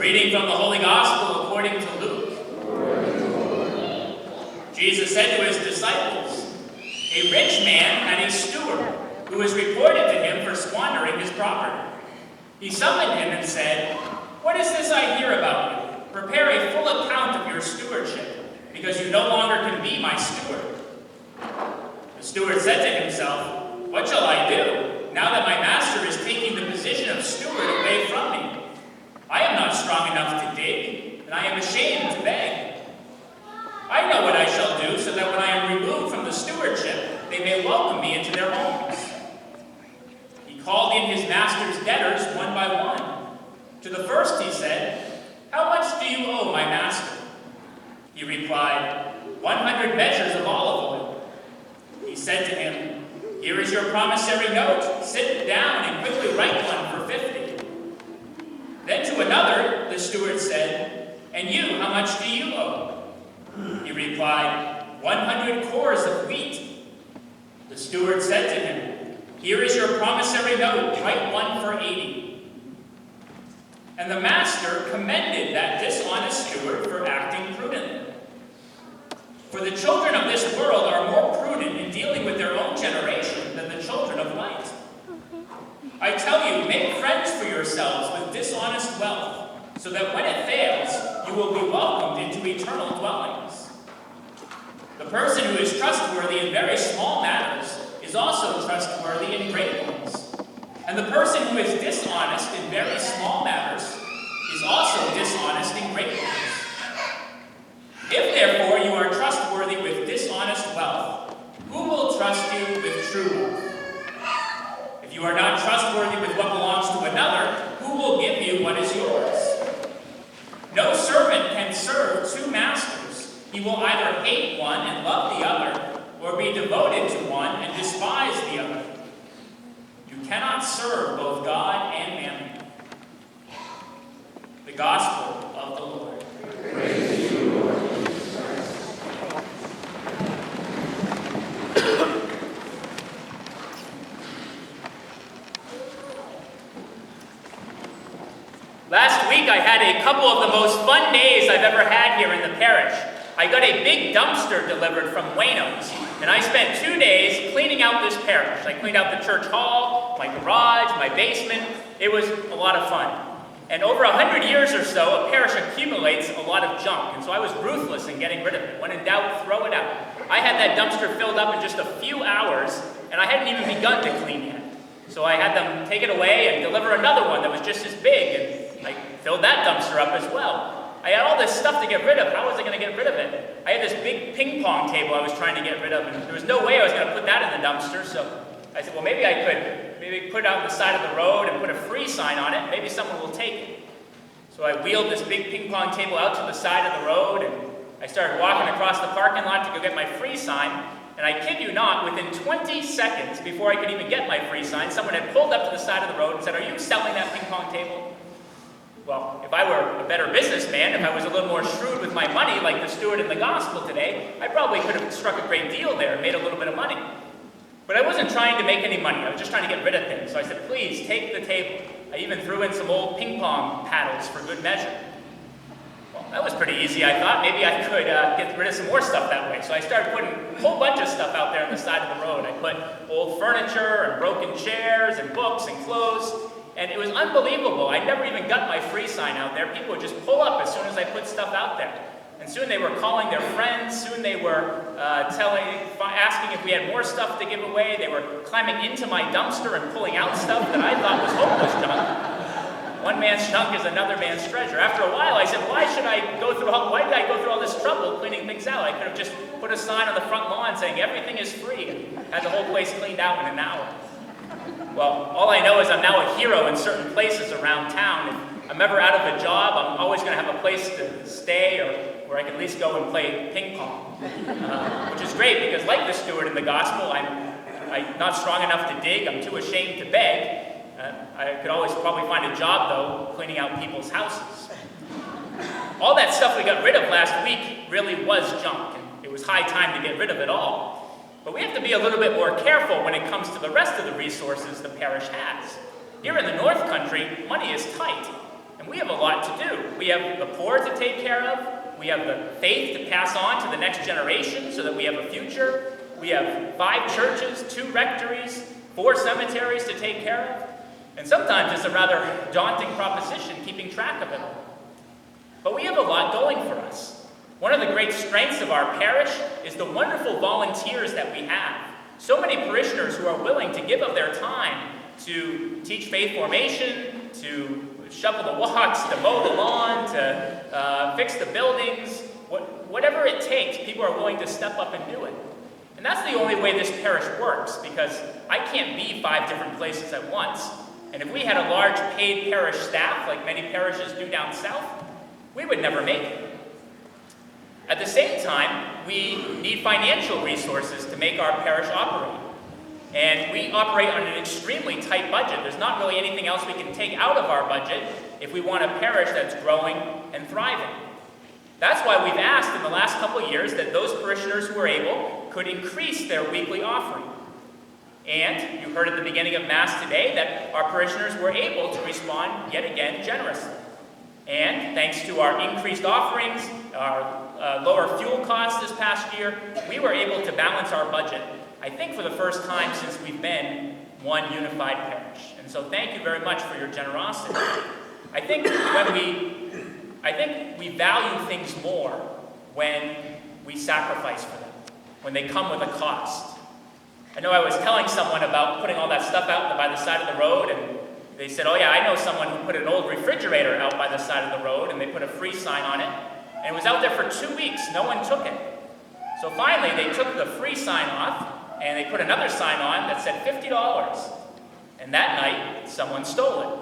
Reading from the Holy Gospel according to Luke. Jesus said to his disciples, "A rich man had a steward who was reported to him for squandering his property. He summoned him and said, 'What is this I hear about you? Prepare a full account of your stewardship, because you no longer can be my steward.' The steward said to himself, 'What shall I do, now that my master is taking the position of steward away from me? I am not strong enough to dig, and I am ashamed to beg. I know what I shall do, so that when I am removed from the stewardship, they may welcome me into their homes.' He called in his master's debtors one by one. To the first he said, 'How much do you owe my master?' He replied, 100 measures of olive oil.' He said to him, 'Here is your promissory note. Sit down and quickly write one for 50. Then to another, the steward said, 'And you, how much do you owe?' He replied, 100 cores of wheat. The steward said to him, 'Here is your promissory note. Write one for 80. And the master commended that dishonest steward for acting prudently. For the children of this world are more prudent in dealing with their own generation than the children of light. I tell you, make friends for yourselves with dishonest wealth, so that when it fails, you will be welcomed into eternal dwellings. The person who is trustworthy in very small matters is also trustworthy in great ones. And the person who is dishonest in very small matters is also dishonest in great ones. If therefore you are trustworthy with dishonest wealth, who will trust you with true wealth? If you are not trustworthy with what belongs to another, who will give you what is yours? No servant can serve two masters. He will either hate one and love the other, or be devoted to one and despise the other. You cannot serve both God and mammon. The Gospel of the Lord. Praise to you, Lord Jesus Christ. Last week I had a couple of the most fun days I've ever had here in the parish. I got a big dumpster delivered from Wayno's, and I spent 2 days cleaning out this parish. I cleaned out the church hall, my garage, my basement. It was a lot of fun. And over 100 years or so, a parish accumulates a lot of junk, and so I was ruthless in getting rid of it. When in doubt, throw it out. I had that dumpster filled up in just a few hours, and I hadn't even begun to clean yet. So I had them take it away and deliver another one that was just as big, and I filled that dumpster up as well. I had all this stuff to get rid of. How was I going to get rid of it? I had this big ping pong table I was trying to get rid of, and there was no way I was going to put that in the dumpster, so I said, well, maybe I could. Maybe put it out on the side of the road and put a free sign on it. Maybe someone will take it. So I wheeled this big ping pong table out to the side of the road, and I started walking across the parking lot to go get my free sign. And I kid you not, within 20 seconds before I could even get my free sign, someone had pulled up to the side of the road and said, "Are you selling that ping pong table?" Well, if I were a better businessman, if I was a little more shrewd with my money, like the steward in the gospel today, I probably could have struck a great deal there and made a little bit of money. But I wasn't trying to make any money. I was just trying to get rid of things. So I said, "Please, take the table." I even threw in some old ping pong paddles for good measure. Well, that was pretty easy, I thought. Maybe I could get rid of some more stuff that way. So I started putting a whole bunch of stuff out there on the side of the road. I put old furniture and broken chairs and books and clothes. And it was unbelievable. I never even got my free sign out there. People would just pull up as soon as I put stuff out there. And soon they were calling their friends. Soon they were asking if we had more stuff to give away. They were climbing into my dumpster and pulling out stuff that I thought was hopeless junk. One man's junk is another man's treasure. After a while, I said, why did I go through all this trouble cleaning things out? I could have just put a sign on the front lawn saying everything is free and had the whole place cleaned out in an hour. Well, all I know is I'm now a hero in certain places around town. If I'm ever out of a job, I'm always going to have a place to stay or where I can at least go and play ping pong. Which is great because like the steward in the gospel, I'm not strong enough to dig. I'm too ashamed to beg. I could always probably find a job, though, cleaning out people's houses. All that stuff we got rid of last week really was junk, and it was high time to get rid of it all. But we have to be a little bit more careful when it comes to the rest of the resources the parish has. Here in the North Country, money is tight. And we have a lot to do. We have the poor to take care of. We have the faith to pass on to the next generation so that we have a future. We have 5 churches, 2 rectories, 4 cemeteries to take care of. And sometimes it's a rather daunting proposition keeping track of it all. But we have a lot going for us. One of the great strengths of our parish is the wonderful volunteers that we have. So many parishioners who are willing to give of their time to teach faith formation, to shovel the walks, to mow the lawn, to fix the buildings. Whatever it takes, people are willing to step up and do it. And that's the only way this parish works, because I can't be 5 different places at once. And if we had a large paid parish staff, like many parishes do down south, we would never make it. At the same time, we need financial resources to make our parish operate. And we operate on an extremely tight budget. There's not really anything else we can take out of our budget if we want a parish that's growing and thriving. That's why we've asked in the last couple of years that those parishioners who are able could increase their weekly offering. And you heard at the beginning of Mass today that our parishioners were able to respond yet again generously. And thanks to our increased offerings, our lower fuel costs this past year, we were able to balance our budget, I think for the first time since we've been one unified parish. And so thank you very much for your generosity. I think we value things more when we sacrifice for them, when they come with a cost. I know I was telling someone about putting all that stuff out by the side of the road, and they said, oh yeah, I know someone who put an old refrigerator out by the side of the road, and they put a free sign on it, and it was out there for 2 weeks. No one took it. So finally, they took the free sign off, and they put another sign on that said $50. And that night, someone stole it.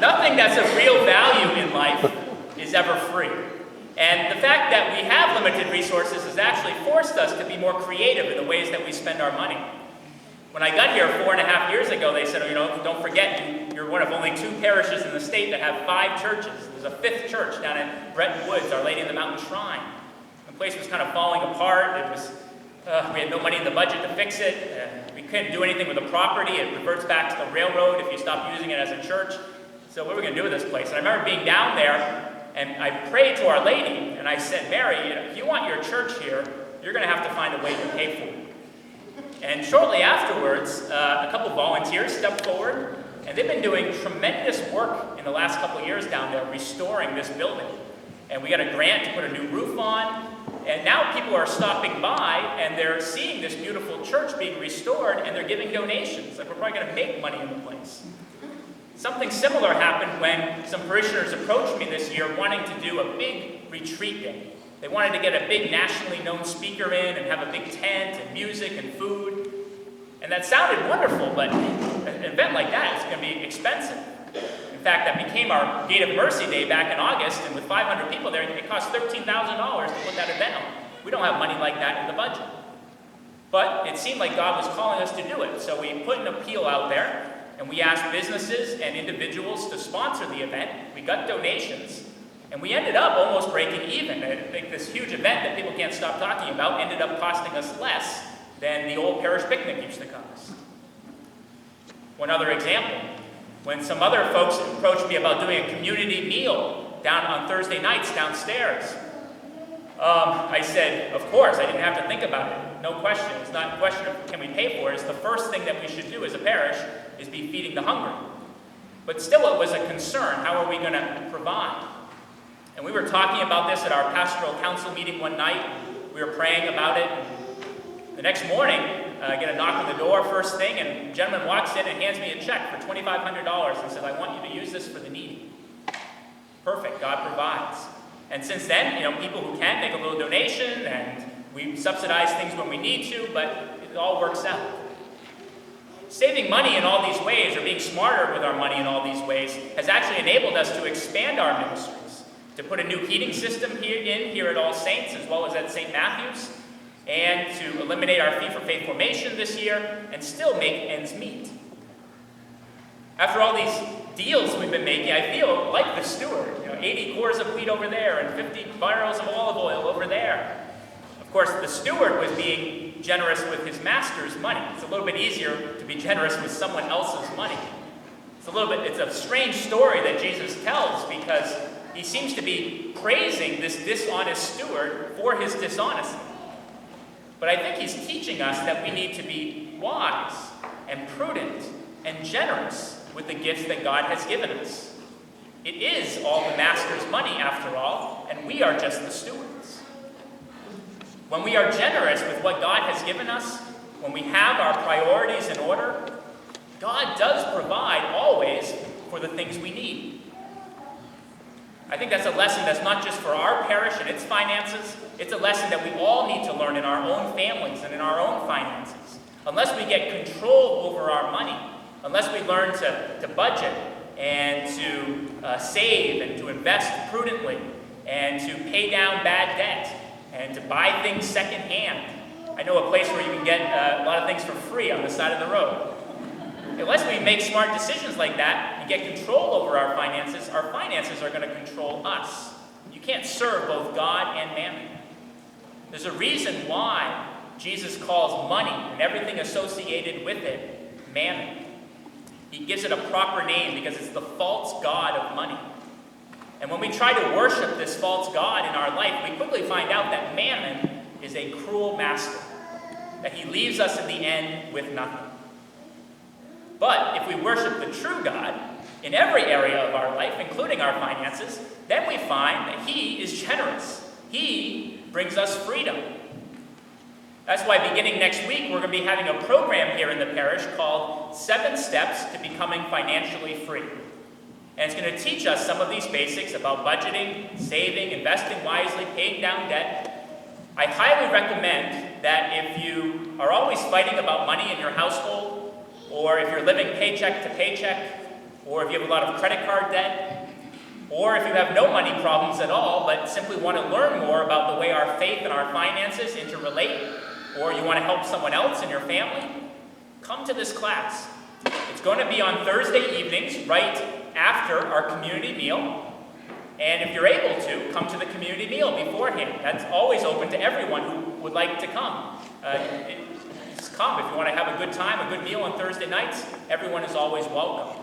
Nothing that's of real value in life is ever free. And the fact that we have limited resources has actually forced us to be more creative in the ways that we spend our money. When I got here 4.5 years ago, they said, don't forget, you're one of only 2 parishes in the state that have 5 churches. There's a 5th church down in Bretton Woods, Our Lady of the Mountain Shrine. The place was kind of falling apart. We had no money in the budget to fix it. We couldn't do anything with the property. It reverts back to the railroad if you stop using it as a church. So what are we going to do with this place? And I remember being down there, and I prayed to Our Lady, and I said, Mary, if you want your church here, you're going to have to find a way to pay for it. And shortly afterwards, a couple volunteers stepped forward, and they've been doing tremendous work in the last couple of years down there, restoring this building. And we got a grant to put a new roof on, and now people are stopping by, and they're seeing this beautiful church being restored, and they're giving donations. Like, we're probably going to make money in the place. Something similar happened when some parishioners approached me this year wanting to do a big retreat day. They wanted to get a big nationally known speaker in and have a big tent and music and food. And that sounded wonderful, but an event like that is going to be expensive. In fact, that became our Gate of Mercy Day back in August, and with 500 people there, it cost $13,000 to put that event on. We don't have money like that in the budget. But it seemed like God was calling us to do it, so we put an appeal out there, and we asked businesses and individuals to sponsor the event. We got donations, and we ended up almost breaking even. I think this huge event that people can't stop talking about ended up costing us less than the old parish picnic used to cost. One other example, when some other folks approached me about doing a community meal down on Thursday nights downstairs, I said, of course, I didn't have to think about it. No question. It's not a question of can we pay for it. It's the first thing that we should do as a parish is be feeding the hungry. But still it was a concern. How are we going to provide? And we were talking about this at our pastoral council meeting one night. We were praying about it. The next morning, I get a knock on the door first thing, and a gentleman walks in and hands me a check for $2,500 and says, I want you to use this for the needy. Perfect. God provides. And since then, people who can make a little donation, and we subsidize things when we need to, but it all works out. Saving money in all these ways, or being smarter with our money in all these ways, has actually enabled us to expand our ministries, to put a new heating system here at All Saints, as well as at St. Matthew's, and to eliminate our fee for faith formation this year, and still make ends meet. After all these deals we've been making, I feel like the steward. 80 cores of wheat over there, and 50 barrels of olive oil over there. Of course, the steward was being generous with his master's money. It's a little bit easier to be generous with someone else's money. It's a strange story that Jesus tells because he seems to be praising this dishonest steward for his dishonesty. But I think he's teaching us that we need to be wise and prudent and generous with the gifts that God has given us. It is all the master's money, after all, and we are just the stewards. When we are generous with what God has given us, when we have our priorities in order, God does provide always for the things we need. I think that's a lesson that's not just for our parish and its finances. It's a lesson that we all need to learn in our own families and in our own finances. Unless we get control over our money, unless we learn to budget and to save and to invest prudently and to pay down bad debt and to buy things secondhand. I know a place where you can get a lot of things for free on the side of the road. Unless we make smart decisions like that and get control over our finances are going to control us. You can't serve both God and mammon. There's a reason why Jesus calls money and everything associated with it mammon. He gives it a proper name because it's the false god of money. And when we try to worship this false god in our life, we quickly find out that mammon is a cruel master, that he leaves us in the end with nothing. But if we worship the true God in every area of our life, including our finances, then we find that he is generous. He brings us freedom. That's why beginning next week, we're going to be having a program here in the parish called 7 Steps to Becoming Financially Free. And it's going to teach us some of these basics about budgeting, saving, investing wisely, paying down debt. I highly recommend that if you are always fighting about money in your household, or if you're living paycheck to paycheck, or if you have a lot of credit card debt, or if you have no money problems at all, but simply want to learn more about the way our faith and our finances interrelate, or you want to help someone else in your family, come to this class. It's going to be on Thursday evenings, right after our community meal. And if you're able to, come to the community meal beforehand. That's always open to everyone who would like to come. Just come. If you want to have a good time, a good meal on Thursday nights, everyone is always welcome.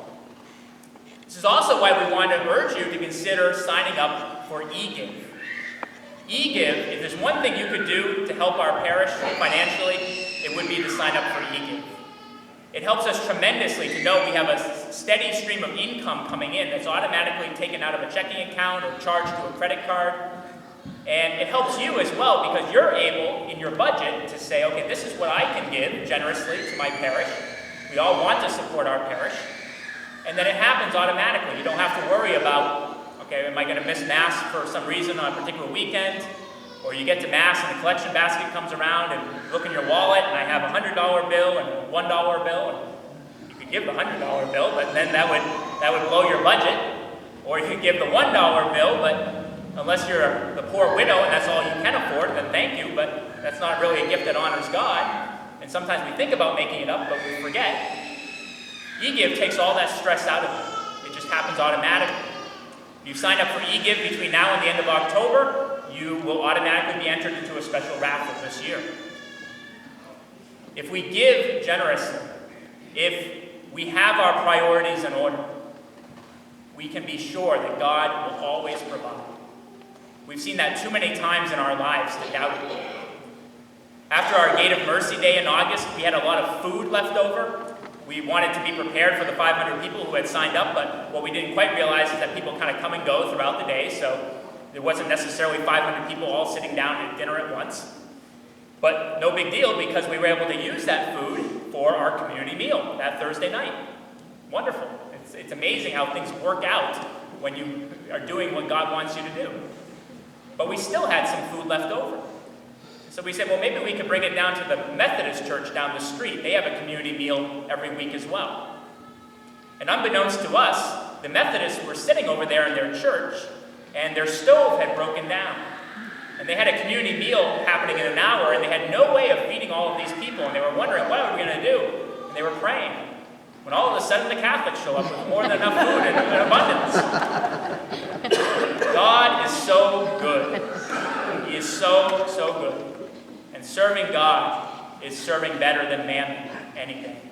This is also why we want to urge you to consider signing up for eGive. eGive, if there's one thing you could do to help our parish financially, it would be to sign up for eGive. It helps us tremendously to know we have a steady stream of income coming in that's automatically taken out of a checking account or charged to a credit card. And it helps you as well because you're able, in your budget, to say, okay, this is what I can give generously to my parish. We all want to support our parish. And then it happens automatically. You don't have to worry about, okay, am I going to miss Mass for some reason on a particular weekend? Or you get to Mass and the collection basket comes around and you look in your wallet and I have a $100 bill and a $1 bill. And you could give the $100 bill, but then that would blow your budget. Or you could give the $1 bill, but unless you're the poor widow and that's all you can afford, then thank you, but that's not really a gift that honors God. And sometimes we think about making it up, but we forget. eGive takes all that stress out of it. It just happens automatically. If you sign up for eGive between now and the end of October, you will automatically be entered into a special raffle this year. If we give generously, if we have our priorities in order, we can be sure that God will always provide. We've seen that too many times in our lives to doubt it. After our Gate of Mercy Day in August, we had a lot of food left over. We wanted to be prepared for the 500 people who had signed up, but what we didn't quite realize is that people kind of come and go throughout the day, so there wasn't necessarily 500 people all sitting down at dinner at once. But no big deal because we were able to use that food for our community meal that Thursday night. Wonderful. It's amazing how things work out when you are doing what God wants you to do. But we still had some food left over. So we said, well, maybe we could bring it down to the Methodist church down the street. They have a community meal every week as well. And unbeknownst to us, the Methodists were sitting over there in their church, and their stove had broken down. And they had a community meal happening in an hour, and they had no way of feeding all of these people, and they were wondering, what are we going to do? And they were praying. When all of a sudden the Catholics show up with more than enough food in abundance. God is so good. He is so, so good. And serving God is serving better than mammon anything.